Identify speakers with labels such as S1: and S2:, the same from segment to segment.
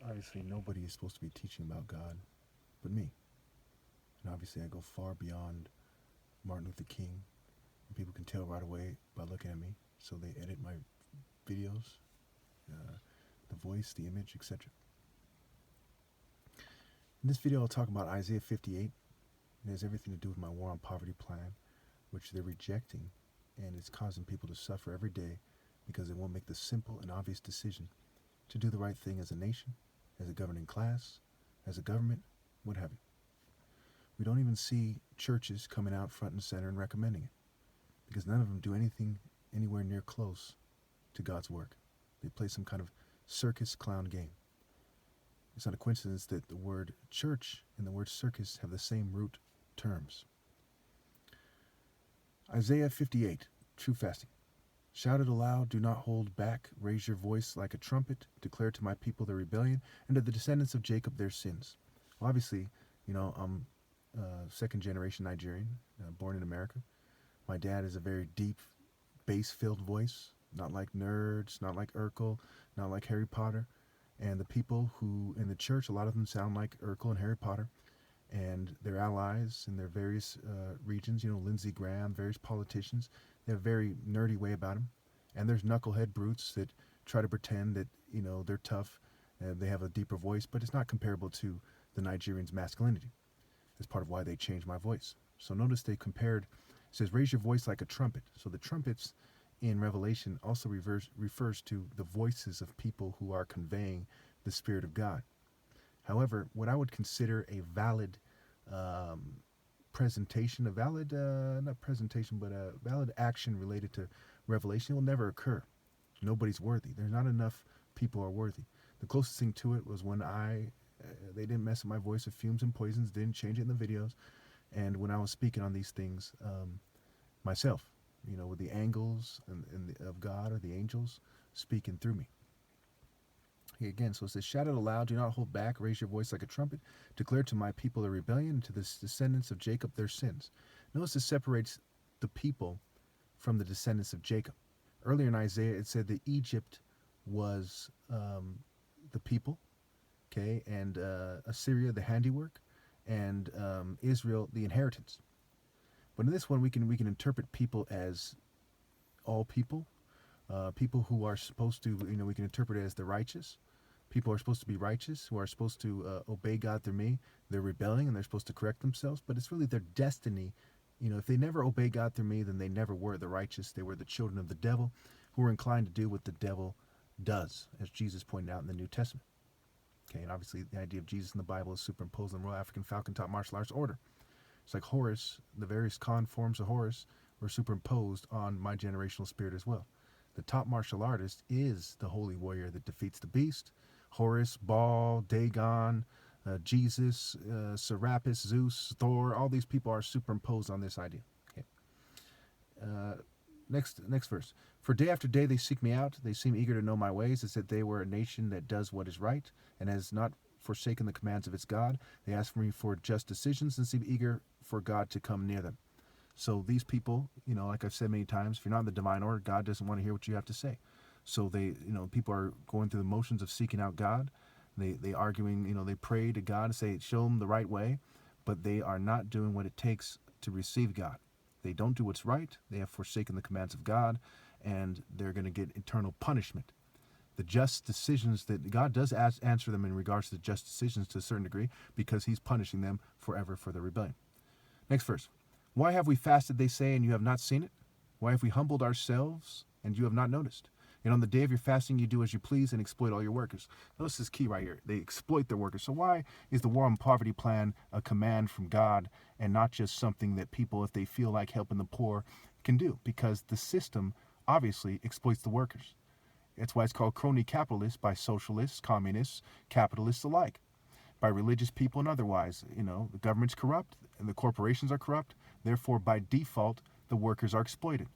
S1: Obviously, nobody is supposed to be teaching about God but me. And obviously, I go far beyond Martin Luther King. And people can tell right away by looking at me. So they edit my videos, the voice, the image, etc. In this video, I'll talk about Isaiah 58. It has everything to do with my war on poverty plan, which they're rejecting, and it's causing people to suffer every day because they won't make the simple and obvious decision to do the right thing as a nation, as a governing class, as a government, what have you. We don't even see churches coming out front and center and recommending it, because none of them do anything anywhere near close to God's work. They play some kind of circus clown game. It's not a coincidence that the word church and the word circus have the same root terms. Isaiah 58, true fasting. Shout it aloud, do not hold back, raise your voice like a trumpet, declare to my people their rebellion, and to the descendants of Jacob their sins. Well, obviously, I'm second generation Nigerian, born in America. My dad is a very deep, bass-filled voice, not like nerds, not like Urkel, not like Harry Potter. And the people who in the church, a lot of them sound like Urkel and Harry Potter, and their allies in their various regions, Lindsey Graham, various politicians, they have a very nerdy way about them. And there's knucklehead brutes that try to pretend that, they're tough, they have a deeper voice, but it's not comparable to the Nigerians' masculinity. That's part of why they changed my voice. So notice they compared, it says, raise your voice like a trumpet. So the trumpets in Revelation also refers to the voices of people who are conveying the Spirit of God. However, what I would consider a valid presentation, not presentation, but a valid action related to Revelation will never occur. Nobody's worthy. There's not enough people are worthy. The closest thing to it was when they didn't mess with my voice with fumes and poisons, didn't change it in the videos, and when I was speaking on these things myself, with the angles of God or the angels speaking through me. Okay, again, so it says, shout it aloud, do not hold back, raise your voice like a trumpet, declare to my people their rebellion, and to the descendants of Jacob their sins. Notice this separates the people from the descendants of Jacob. Earlier in Isaiah, it said that Egypt was the people, okay, and Assyria the handiwork, and Israel the inheritance. But in this one, we can interpret people as all people, people who are supposed to, we can interpret it as the righteous. People are supposed to be righteous, who are supposed to obey God through me. They're rebelling and they're supposed to correct themselves, but it's really their destiny. If they never obey God through me, then they never were the righteous. They were the children of the devil who were inclined to do what the devil does, as Jesus pointed out in the New Testament. Okay, and obviously the idea of Jesus in the Bible is superimposed on the Royal African Falcon Top Martial Arts Order. It's like Horus, the various con forms of Horus were superimposed on my generational spirit as well. The top martial artist is the holy warrior that defeats the beast. Horus, Baal, Dagon, Jesus, Serapis, Zeus, Thor, all these people are superimposed on this idea. Okay. Next verse. For day after day they seek me out. They seem eager to know my ways. It said they were a nation that does what is right and has not forsaken the commands of its God. They ask for me for just decisions and seem eager for God to come near them. So these people, like I've said many times, if you're not in the divine order, God doesn't want to hear what you have to say. So they, people are going through the motions of seeking out God. They arguing, they pray to God to say, show them the right way, but they are not doing what it takes to receive God. They don't do what's right. They have forsaken the commands of God, and they're going to get eternal punishment. The just decisions that God does answer them in regards to the just decisions to a certain degree, because he's punishing them forever for their rebellion. Next verse. Why have we fasted, they say, and you have not seen it? Why have we humbled ourselves, and you have not noticed? And on the day of your fasting, you do as you please and exploit all your workers. Notice this key right here. They exploit their workers. So why is the War on Poverty plan a command from God and not just something that people, if they feel like helping the poor, can do? Because the system obviously exploits the workers. That's why it's called crony capitalist by socialists, communists, capitalists alike, by religious people and otherwise. The government's corrupt and the corporations are corrupt. Therefore, by default, the workers are exploited.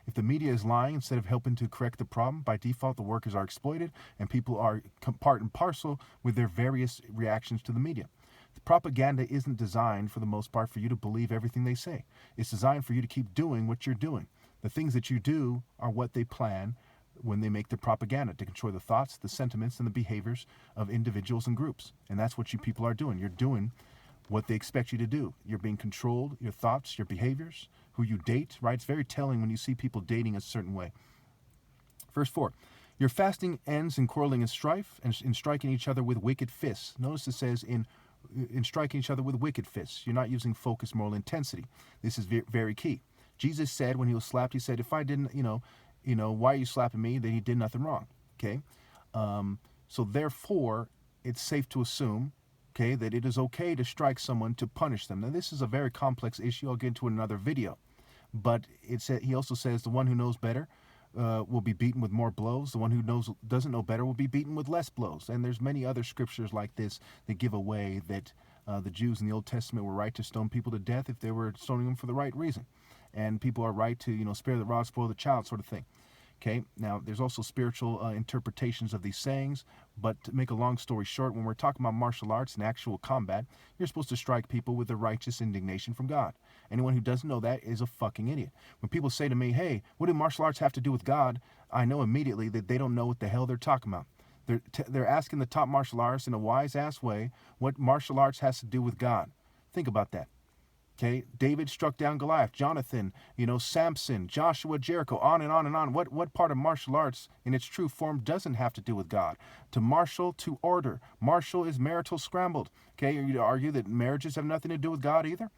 S1: If the media is lying instead of helping to correct the problem, by default, the workers are exploited and people are part and parcel with their various reactions to the media. The propaganda isn't designed, for the most part, for you to believe everything they say. It's designed for you to keep doing what you're doing. The things that you do are what they plan when they make their propaganda to control the thoughts, the sentiments, and the behaviors of individuals and groups. And that's what you people are doing. You're doing what they expect you to do. You're being controlled, your thoughts, your behaviors, who you date, right? It's very telling when you see people dating a certain way. Verse 4, your fasting ends in quarreling and strife, and in striking each other with wicked fists. Notice it says in striking each other with wicked fists. You're not using focused moral intensity. This is very key. Jesus said when he was slapped, he said, if I didn't, why are you slapping me? That he did nothing wrong. Okay? So therefore, it's safe to assume, okay, that it is okay to strike someone to punish them. Now, this is a very complex issue. I'll get into in another video. But he also says the one who knows better will be beaten with more blows. The one who doesn't know better will be beaten with less blows. And there's many other scriptures like this that give away that the Jews in the Old Testament were right to stone people to death if they were stoning them for the right reason. And people are right to, spare the rod, spoil the child, sort of thing. Okay, now there's also spiritual interpretations of these sayings, but to make a long story short, when we're talking about martial arts and actual combat, you're supposed to strike people with the righteous indignation from God. Anyone who doesn't know that is a fucking idiot. When people say to me, hey, what do martial arts have to do with God? I know immediately that they don't know what the hell they're talking about. They're asking the top martial artists in a wise-ass way what martial arts has to do with God. Think about that. Okay, David struck down Goliath, Jonathan, Samson, Joshua, Jericho, on and on and on. What part of martial arts in its true form doesn't have to do with God? To martial, to order. Martial is marital scrambled. Okay, are you to argue that marriages have nothing to do with God either?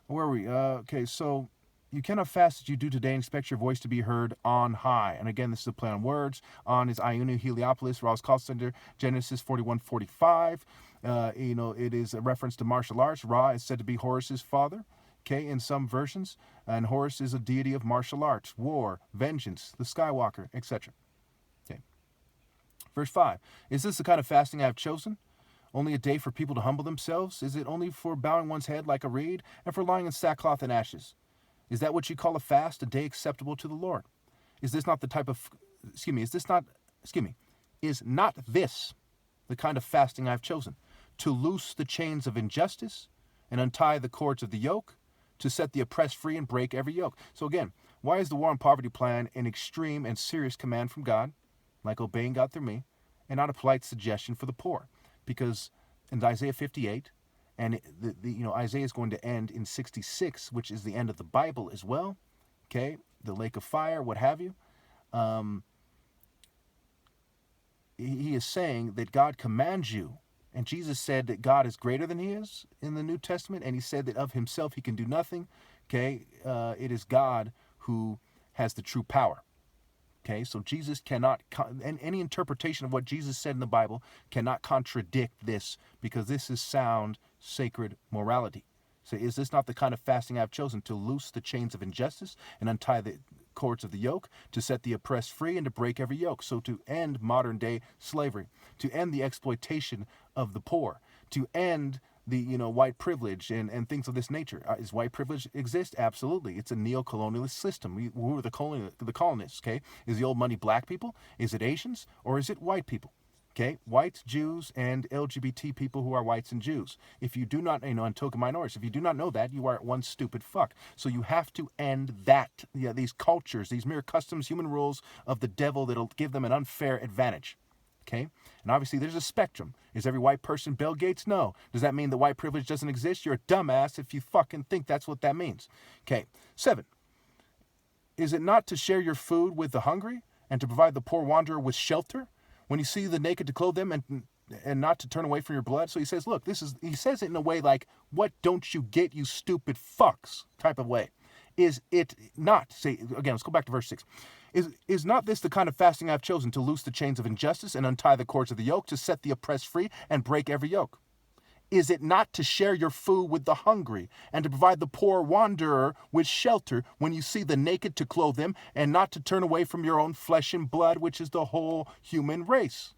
S1: Where are we? Okay, so you cannot fast as you do today and expect your voice to be heard on high. And again, this is a play on words. On is Ionu Heliopolis, Ra's call center, Genesis 41:45. It is a reference to martial arts. Ra is said to be Horus's father, okay, in some versions. And Horus is a deity of martial arts, war, vengeance, the Skywalker, etc. Okay. Verse 5. Is this the kind of fasting I have chosen? Only a day for people to humble themselves? Is it only for bowing one's head like a reed and for lying in sackcloth and ashes? Is that what you call a fast, a day acceptable to the Lord? Is not this the kind of fasting I've chosen? To loose the chains of injustice and untie the cords of the yoke, to set the oppressed free and break every yoke. So again, why is the War on Poverty plan an extreme and serious command from God, like obeying God through me, and not a polite suggestion for the poor? Because in Isaiah 58, and Isaiah is going to end in 66, which is the end of the Bible as well. Okay, the lake of fire, what have you. He is saying that God commands you. And Jesus said that God is greater than he is in the New Testament. And he said that of himself he can do nothing. Okay, it is God who has the true power. Okay, so Jesus cannot, and any interpretation of what Jesus said in the Bible cannot contradict this, because this is sound, sacred morality. So is this not the kind of fasting I've chosen? To loose the chains of injustice and untie the cords of the yoke, to set the oppressed free and to break every yoke. So to end modern day slavery, to end the exploitation of the poor, to end the white privilege and things of this nature. Is white privilege exist? Absolutely. It's a neo-colonialist system. Who are the colonists? Okay, is the old money black people? Is it Asians? Or is it white people? Okay, whites, Jews, and LGBT people who are whites and Jews. If you do not, and token minorities, if you do not know that, you are one stupid fuck. So you have to end that, these cultures, these mere customs, human rules of the devil that'll give them an unfair advantage. Okay, and obviously there's a spectrum. Is every white person Bill Gates? No. Does that mean that white privilege doesn't exist? You're a dumbass if you fucking think that's what that means. Okay, 7. Is it not to share your food with the hungry and to provide the poor wanderer with shelter? When you see the naked, to clothe them and not to turn away from your blood. So he says, look, he says it in a way like, what don't you get, you stupid fucks type of way. Is it not, say again, let's go back to verse 6. Is not this the kind of fasting I've chosen, to loose the chains of injustice and untie the cords of the yoke, to set the oppressed free and break every yoke? Is it not to share your food with the hungry and to provide the poor wanderer with shelter when you see the naked, to clothe them and not to turn away from your own flesh and blood, which is the whole human race?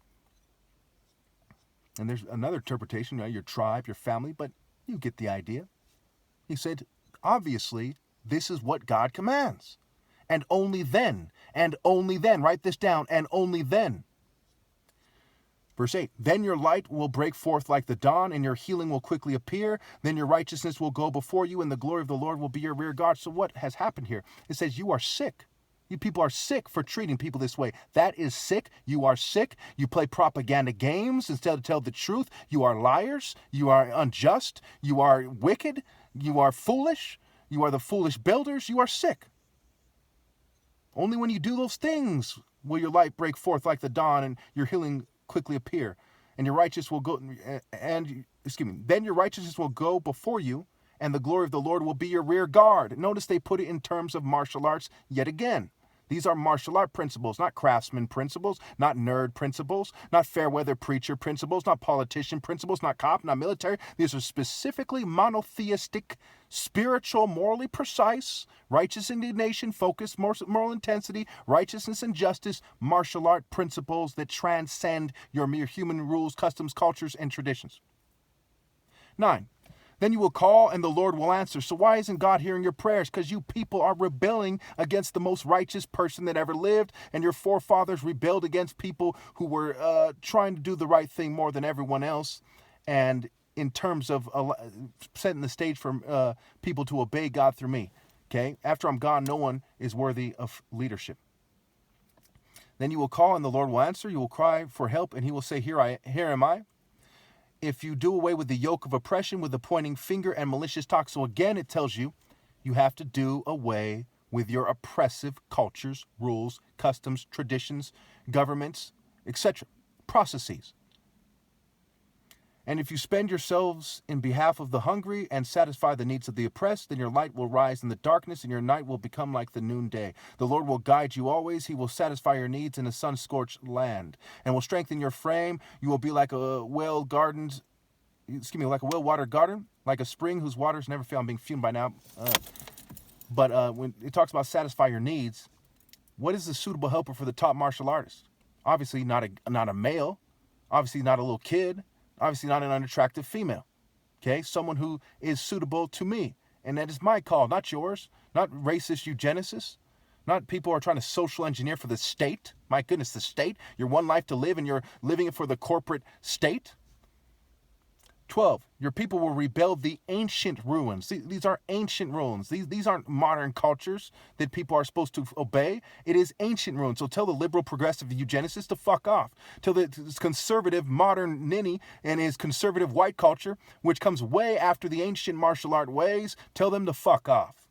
S1: And there's another interpretation, your tribe, your family, but you get the idea. He said, obviously, this is what God commands. And only then, write this down, and only then. Verse 8, then your light will break forth like the dawn, and your healing will quickly appear. Then your righteousness will go before you, and the glory of the Lord will be your rear guard. So what has happened here? It says you are sick. You people are sick for treating people this way. That is sick. You are sick. You play propaganda games instead of tell the truth. You are liars. You are unjust. You are wicked. You are foolish. You are the foolish builders. You are sick. Only when you do those things will your light break forth like the dawn and your healing quickly appear. And your righteousness will go, then your righteousness will go before you, and the glory of the Lord will be your rear guard. Notice they put it in terms of martial arts yet again. These are martial art principles, not craftsman principles, not nerd principles, not fair weather preacher principles, not politician principles, not cop, not military. These are specifically monotheistic, spiritual, morally precise, righteous indignation, focused, moral intensity, righteousness and justice, martial art principles that transcend your mere human rules, customs, cultures, and traditions. 9. Then you will call and the Lord will answer. So why isn't God hearing your prayers? Because you people are rebelling against the most righteous person that ever lived, and your forefathers rebelled against people who were trying to do the right thing more than everyone else. And in terms of setting the stage for people to obey God through me. Okay? After I'm gone, no one is worthy of leadership. Then you will call and the Lord will answer. You will cry for help and he will say, here am I. If you do away with the yoke of oppression, with the pointing finger and malicious talk. So again, it tells you, you have to do away with your oppressive cultures, rules, customs, traditions, governments, etc., processes. And if you spend yourselves in behalf of the hungry and satisfy the needs of the oppressed, then your light will rise in the darkness and your night will become like the noonday. The Lord will guide you always. He will satisfy your needs in a sun-scorched land and will strengthen your frame. You will be like a well-watered garden, like a spring whose waters never fail. I'm being fumed by now. But when it talks about satisfy your needs, what is the suitable helper for the top martial artist? Obviously not a male. Obviously not a little kid. Obviously not an unattractive female, okay? Someone who is suitable to me. And that is my call, not yours. Not racist eugenicists. Not people who are trying to social engineer for the state. My goodness, the state. Your one life to live and you're living it for the corporate state. 12, your people will rebuild the ancient ruins. These are ancient ruins. These aren't modern cultures that people are supposed to obey. It is ancient ruins. So tell the liberal progressive eugenicist to fuck off. Tell the conservative modern ninny and his conservative white culture, which comes way after the ancient martial art ways, tell them to fuck off.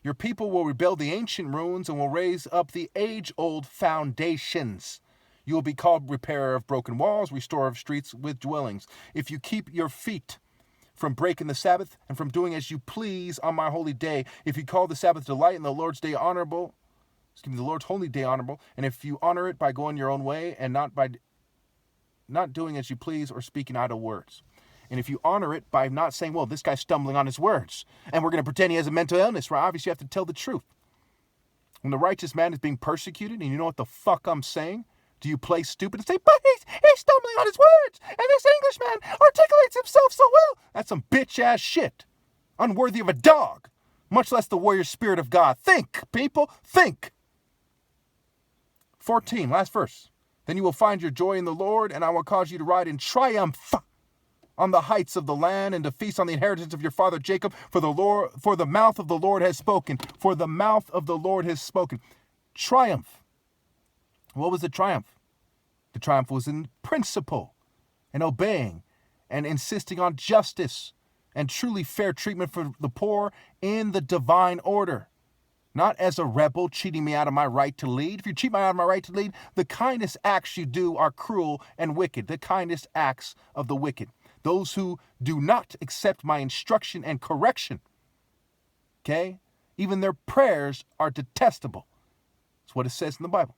S1: Your people will rebuild the ancient ruins and will raise up the age-old foundations. You will be called repairer of broken walls, restorer of streets with dwellings. If you keep your feet from breaking the Sabbath and from doing as you please on my holy day, if you call the Sabbath delight and the Lord's day honorable, the Lord's holy day honorable, and if you honor it by going your own way and not doing as you please or speaking idle words. And if you honor it by not saying, well, this guy's stumbling on his words, and we're going to pretend he has a mental illness, right? Obviously, you have to tell the truth. When the righteous man is being persecuted, and you know what the fuck I'm saying, do you play stupid and say, but he's stumbling on his words, and this Englishman articulates himself so well? That's some bitch-ass shit. Unworthy of a dog, much less the warrior spirit of God. Think, people, think. 14, last verse. Then you will find your joy in the Lord, and I will cause you to ride in triumph on the heights of the land and to feast on the inheritance of your father Jacob, for the mouth of the Lord has spoken. For the mouth of the Lord has spoken. Triumph. What was the triumph? The triumph was in principle and obeying and insisting on justice and truly fair treatment for the poor in the divine order. Not as a rebel cheating me out of my right to lead. If you cheat me out of my right to lead, the kindest acts you do are cruel and wicked. The kindest acts of the wicked. Those who do not accept my instruction and correction. Okay? Even their prayers are detestable. That's what it says in the Bible.